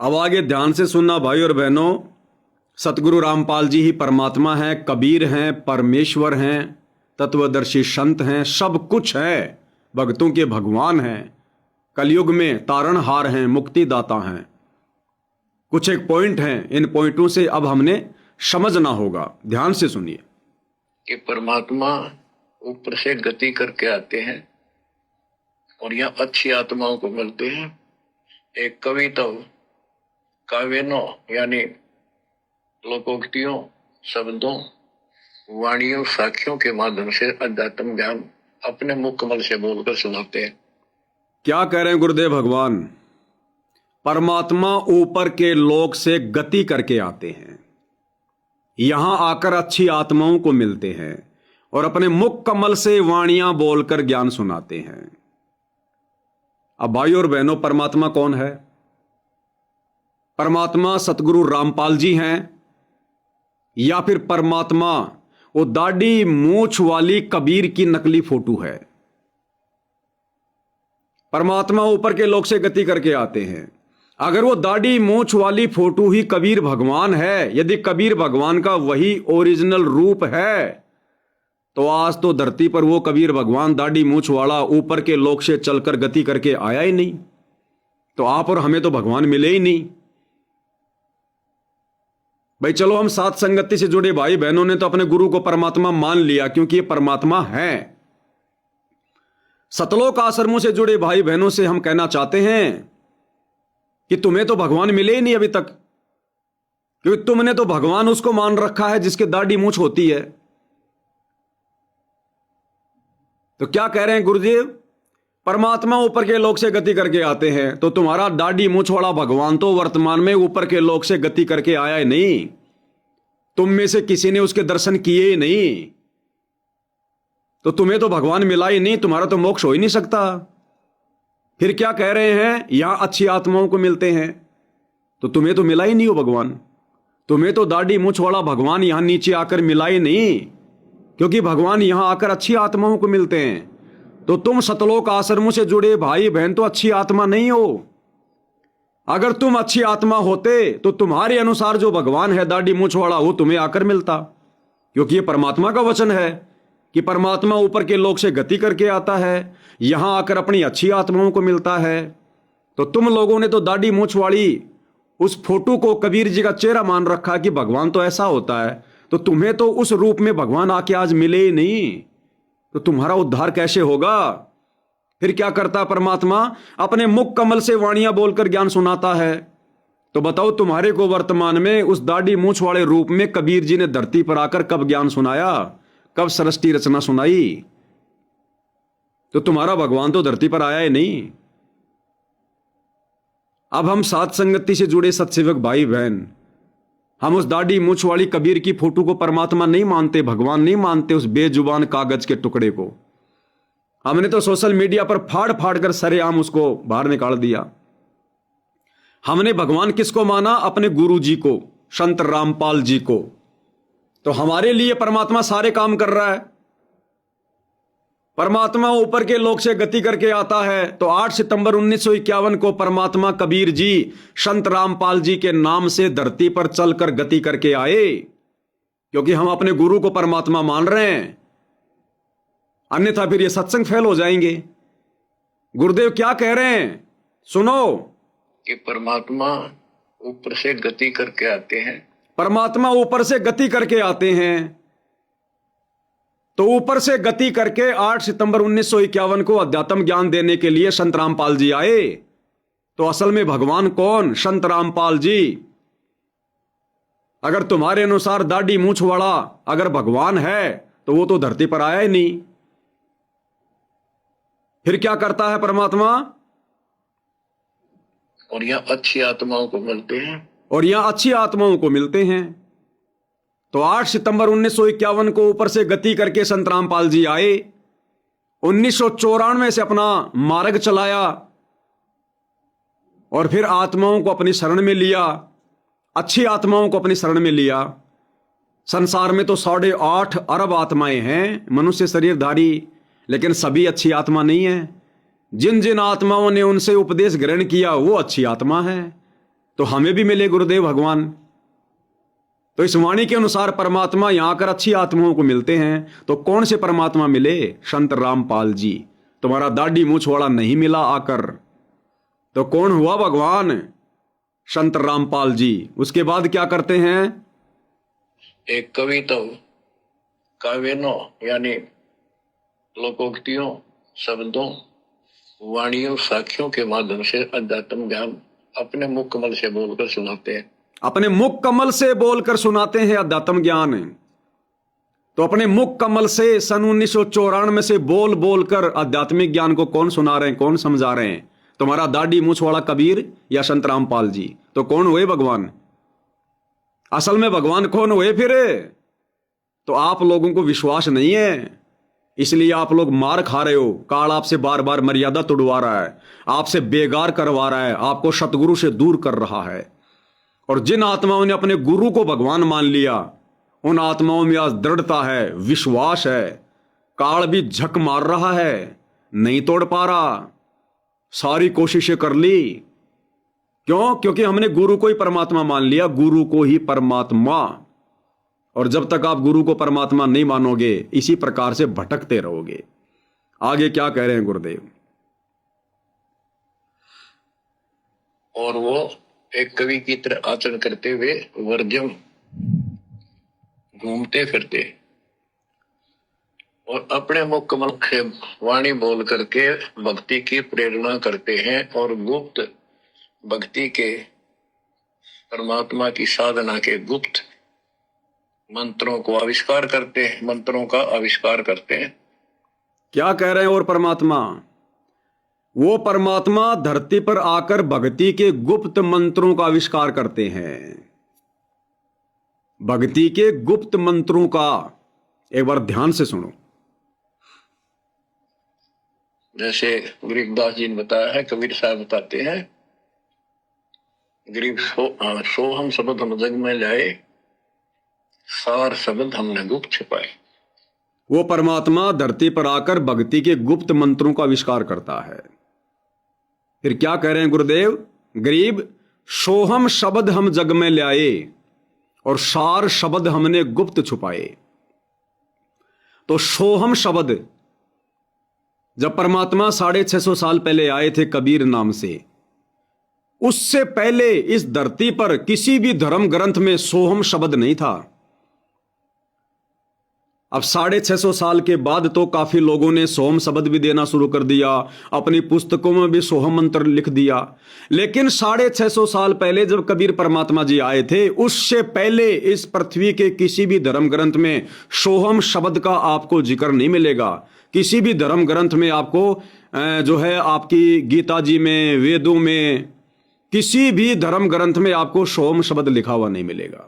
अब आगे ध्यान से सुनना भाई और बहनों। सतगुरु रामपाल जी ही परमात्मा हैं, कबीर हैं, परमेश्वर हैं, तत्वदर्शी संत हैं, सब कुछ है, भक्तों के भगवान हैं, कलयुग में तारणहार हैं, मुक्तिदाता हैं। कुछ एक पॉइंट हैं, इन पॉइंटों से अब हमने समझना होगा। ध्यान से सुनिए कि परमात्मा ऊपर से गति करके आते हैं और यहाँ अच्छी आत्माओं को मिलते हैं। एक कविता काव्यों यानी लोकोक्तियों, शब्दों, वाणियों, साखियों के माध्यम से अध्यात्म ज्ञान अपने मुख कमल से बोलकर सुनाते हैं। क्या कह रहे हैं गुरुदेव भगवान? परमात्मा ऊपर के लोक से गति करके आते हैं, यहां आकर अच्छी आत्माओं को मिलते हैं और अपने मुख कमल से वाणियां बोलकर ज्ञान सुनाते हैं। अब भाई और बहनों, परमात्मा कौन है? परमात्मा सतगुरु रामपाल जी हैं या फिर परमात्मा वो दाढ़ी मूछ वाली कबीर की नकली फोटो है? परमात्मा ऊपर के लोक से गति करके आते हैं। अगर वो दाढ़ी मूछ वाली फोटो ही कबीर भगवान है, यदि कबीर भगवान का वही ओरिजिनल रूप है, तो आज तो धरती पर वो कबीर भगवान दाढ़ी मूछ वाला ऊपर के लोक से चलकर गति करके आया ही नहीं, तो आप और हमें तो भगवान मिले ही नहीं। भाई चलो, हम साथ संगति से जुड़े भाई बहनों ने तो अपने गुरु को परमात्मा मान लिया, क्योंकि ये परमात्मा है। सतलोक आश्रमों से जुड़े भाई बहनों से हम कहना चाहते हैं कि तुम्हें तो भगवान मिले ही नहीं अभी तक, क्योंकि तुमने तो भगवान उसको मान रखा है जिसके दाढ़ी मूछ होती है। तो क्या कह रहे हैं गुरुदेव? परमात्मा ऊपर के लोक से गति करके आते हैं, तो तुम्हारा दाढ़ी मूछ वाला भगवान तो वर्तमान में ऊपर के लोक से गति करके आया ही नहीं, तुम में से किसी ने उसके दर्शन किए ही नहीं, तो तुम्हें तो भगवान मिला ही नहीं, तुम्हारा तो मोक्ष हो ही नहीं सकता। फिर क्या कह रहे हैं? यहां अच्छी आत्माओं को मिलते हैं, तो तुम्हें तो मिला ही नहीं हो भगवान, तुम्हें तो दाढ़ी मूछ वाला भगवान यहां नीचे आकर मिला ही नहीं, क्योंकि भगवान यहां आकर अच्छी आत्माओं को मिलते हैं। तो तुम सतलोक आश्रमों से जुड़े भाई बहन तो अच्छी आत्मा नहीं हो। अगर तुम अच्छी आत्मा होते तो तुम्हारे अनुसार जो भगवान है दाढ़ी मूछ वाला, वो तुम्हें आकर मिलता, क्योंकि ये परमात्मा का वचन है कि परमात्मा ऊपर के लोक से गति करके आता है, यहां आकर अपनी अच्छी आत्माओं को मिलता है। तो तुम लोगों ने तो दाढ़ी मूछ वाली उस फोटो को कबीर जी का चेहरा मान रखा कि भगवान तो ऐसा होता है, तो तुम्हें तो उस रूप में भगवान आके आज मिले ही नहीं, तो तुम्हारा उद्धार कैसे होगा? फिर क्या करता परमात्मा? अपने मुख कमल से वाणियां बोलकर ज्ञान सुनाता है। तो बताओ, तुम्हारे को वर्तमान में उस दाढ़ी मूछ वाले रूप में कबीर जी ने धरती पर आकर कब ज्ञान सुनाया, कब सृष्टि रचना सुनाई? तो तुम्हारा भगवान तो धरती पर आया ही नहीं। अब हम साथ संगति से जुड़े सत्सेवक भाई बहन, हम उस दाढ़ी मूछ वाली कबीर की फोटो को परमात्मा नहीं मानते, भगवान नहीं मानते, उस बेजुबान कागज के टुकड़े को। हमने तो सोशल मीडिया पर फाड़ फाड़ कर सरेआम उसको बाहर निकाल दिया। हमने भगवान किसको माना? अपने गुरु जी को, संत रामपाल जी को। तो हमारे लिए परमात्मा सारे काम कर रहा है। परमात्मा ऊपर के लोक से गति करके आता है, तो 8 सितंबर 1951 को परमात्मा कबीर जी संत रामपाल जी के नाम से धरती पर चलकर गति करके आए, क्योंकि हम अपने गुरु को परमात्मा मान रहे हैं, अन्यथा फिर ये सत्संग फेल हो जाएंगे। गुरुदेव क्या कह रहे हैं? सुनो कि परमात्मा ऊपर से गति करके आते हैं। परमात्मा ऊपर से गति करके आते हैं, तो ऊपर से गति करके 8 सितंबर 1951 को अध्यात्म ज्ञान देने के लिए संत रामपाल जी आए। तो असल में भगवान कौन? संत रामपाल जी। अगर तुम्हारे अनुसार दाढ़ी मूछ वाला अगर भगवान है, तो वो तो धरती पर आया ही नहीं। फिर क्या करता है परमात्मा? और यहाँ अच्छी आत्माओं को मिलते हैं, और यहां अच्छी आत्माओं को मिलते हैं। तो 8 सितंबर 1951 को ऊपर से गति करके संत रामपाल जी आए। 1994 से अपना मार्ग चलाया और फिर आत्माओं को अपनी शरण में लिया, अच्छी आत्माओं को अपनी शरण में लिया। संसार में तो 8.5 अरब आत्माएं हैं मनुष्य शरीरधारी, लेकिन सभी अच्छी आत्मा नहीं है। जिन जिन आत्माओं ने उनसे उपदेश ग्रहण किया वो अच्छी आत्मा है, तो हमें भी मिले गुरुदेव भगवान। तो इस वाणी के अनुसार परमात्मा यहां आकर अच्छी आत्माओं को मिलते हैं। तो कौन से परमात्मा मिले? संत रामपाल जी। तुम्हारा दाढ़ी मूछ वाला नहीं मिला आकर। तो कौन हुआ भगवान? संत रामपाल जी। उसके बाद क्या करते हैं? एक कविता काव्यों यानी लोकोक्तियों, शब्दों, वाणियों, साखियों के माध्यम से अध्यात्म ज्ञान अपने मुख कमल से बोलकर सुनाते हैं। अपने मुख कमल से बोलकर सुनाते हैं अध्यात्म ज्ञान। तो अपने मुख कमल से सन 1994 से बोल बोलकर आध्यात्मिक ज्ञान को कौन सुना रहे हैं, कौन समझा रहे हैं? तुम्हारा दाढ़ी मूछ वाला कबीर या संत रामपाल जी? तो कौन हुए भगवान? असल में भगवान कौन हुए फिर? तो आप लोगों को विश्वास नहीं है, इसलिए आप लोग मार खा रहे हो। काल आपसे बार बार मर्यादा तुड़वा रहा है, आपसे बेगार करवा रहा है, आपको सतगुरु से दूर कर रहा है। और जिन आत्माओं ने अपने गुरु को भगवान मान लिया, उन आत्माओं में आज दृढ़ता है, विश्वास है। काल भी झक मार रहा है, नहीं तोड़ पा रहा, सारी कोशिशें कर ली। क्यों? क्योंकि हमने गुरु को ही परमात्मा मान लिया, गुरु को ही परमात्मा। और जब तक आप गुरु को परमात्मा नहीं मानोगे, इसी प्रकार से भटकते रहोगे। आगे क्या कह रहे हैं गुरुदेव? और वो एक कवि की तरह आचरण करते हुए वर्जम घूमते फिरते और अपने मुख कमल से वाणी बोल करके भक्ति की प्रेरणा करते हैं और गुप्त भक्ति के, परमात्मा की साधना के गुप्त मंत्रों को आविष्कार करते हैं, मंत्रों का आविष्कार करते हैं। क्या कह रहे हैं? और परमात्मा, वो परमात्मा धरती पर आकर भक्ति के गुप्त मंत्रों का आविष्कार करते हैं। भक्ति के गुप्त मंत्रों का एक बार ध्यान से सुनो। जैसे गरीबदास जी ने बताया है, कबीर साहब बताते हैं, गरीब सोहम शब्द हम जग में लाए, सार शब्द हमने गुप्त छिपाए। वो परमात्मा धरती पर आकर भक्ति के गुप्त मंत्रों का आविष्कार करता है। फिर क्या कह रहे हैं गुरुदेव? गरीब सोहम शब्द हम जग में लाए और सार शब्द हमने गुप्त छुपाए। तो सोहम शब्द जब परमात्मा 650 साल पहले आए थे कबीर नाम से, उससे पहले इस धरती पर किसी भी धर्म ग्रंथ में सोहम शब्द नहीं था। अब 650 साल के बाद तो काफी लोगों ने सोहम शब्द भी देना शुरू कर दिया, अपनी पुस्तकों में भी सोहम मंत्र लिख दिया। लेकिन 650 साल पहले जब कबीर परमात्मा जी आए थे, उससे पहले इस पृथ्वी के किसी भी धर्म ग्रंथ में सोहम शब्द का आपको जिक्र नहीं मिलेगा। किसी भी धर्म ग्रंथ में आपको जो है, आपकी गीता जी में, वेदों में, किसी भी धर्म ग्रंथ में आपको सोहम शब्द लिखा हुआ नहीं मिलेगा।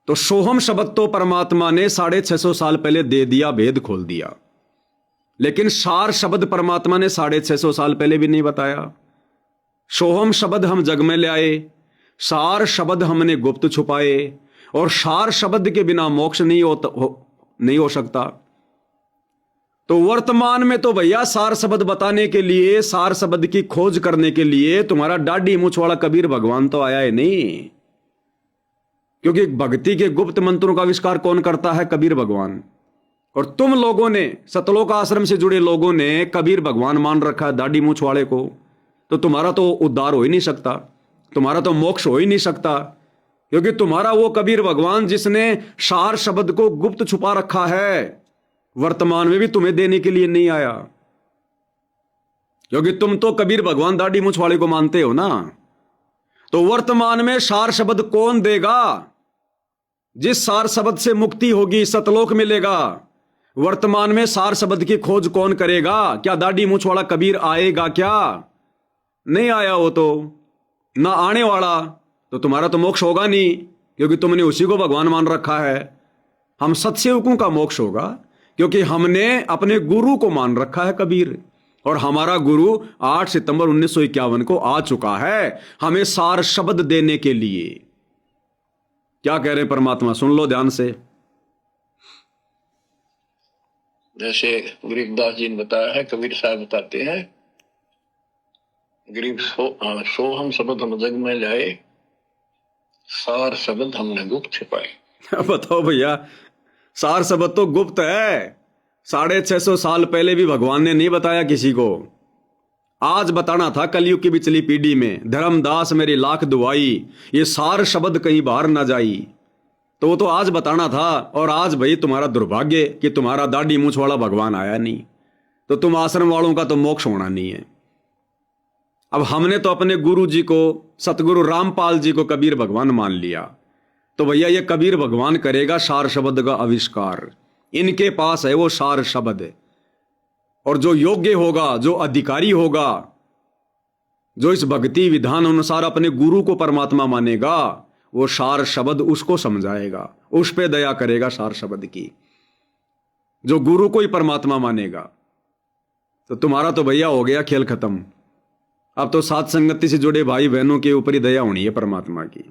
तो सोहम शब्द तो परमात्मा ने 650 साल पहले दे दिया, भेद खोल दिया। लेकिन सार शब्द परमात्मा ने 650 साल पहले भी नहीं बताया। सोहम शब्द हम जग में ले आए, सार शब्द हमने गुप्त छुपाए, और सार शब्द के बिना मोक्ष नहीं हो सकता। तो वर्तमान में तो भैया सार शब्द बताने के लिए, सार शब्द की खोज करने के लिए तुम्हारा दाढ़ी मूछ वाला कबीर भगवान तो आया है नहीं। क्योंकि भक्ति के गुप्त मंत्रों का आविष्कार कौन करता है? कबीर भगवान। और तुम लोगों ने, सतलोक आश्रम से जुड़े लोगों ने कबीर भगवान मान रखा है दाढ़ी मूछ वाले को। तो तुम्हारा तो उद्धार हो ही नहीं सकता, तुम्हारा तो मोक्ष हो ही नहीं सकता। क्योंकि तुम्हारा वो कबीर भगवान जिसने सार शब्द को गुप्त छुपा रखा है, वर्तमान में भी तुम्हें देने के लिए नहीं आया। क्योंकि तुम तो कबीर भगवान दाढ़ी मूछ वाले को मानते हो ना। तो वर्तमान में सार शब्द कौन देगा? जिस सार शब्द से मुक्ति होगी, सतलोक मिलेगा। वर्तमान में सार शब्द की खोज कौन करेगा? क्या दाढ़ी मूछ वाला कबीर आएगा? क्या नहीं आया, वो तो ना आने वाला। तो तुम्हारा तो मोक्ष होगा नहीं, क्योंकि तुमने उसी को भगवान मान रखा है। हम सत्सेवकों का मोक्ष होगा, क्योंकि हमने अपने गुरु को मान रखा है कबीर। और हमारा गुरु 8 सितंबर 1951 को आ चुका है हमें सार शब्द देने के लिए। क्या कह रहे हैं परमात्मा? सुन लो ध्यान से। जैसे गरीबदास जी ने बताया है, कबीर साहब बताते हैं, गरीब सोहम शब्द हम जग में लाए, सार शब्द हमने गुप्त छिपाए। बताओ भैया, सार शब्द तो गुप्त है, 650 साल पहले भी भगवान ने नहीं बताया किसी को। आज बताना था कलयुग की बिचली पीढ़ी में, धर्मदास मेरी लाख दुआई, ये सार शब्द कहीं बाहर ना जाई। तो वो तो आज बताना था। और आज भाई तुम्हारा दुर्भाग्य कि तुम्हारा दाढ़ी मूछ वाला भगवान आया नहीं, तो तुम आश्रम वालों का तो मोक्ष होना नहीं है। अब हमने तो अपने गुरु जी को, सतगुरु रामपाल जी को कबीर भगवान मान लिया, तो भैया ये कबीर भगवान करेगा सार शब्द का आविष्कार। इनके पास है वो सार शब्द। और जो योग्य होगा, जो अधिकारी होगा, जो इस भक्ति विधान अनुसार अपने गुरु को परमात्मा मानेगा, वो सार शब्द उसको समझाएगा, उस पे दया करेगा सार शब्द की। जो गुरु को ही परमात्मा मानेगा, तो तुम्हारा तो भैया हो गया खेल खत्म। अब तो साथ संगति से जुड़े भाई बहनों के ऊपर ही दया होनी है परमात्मा की।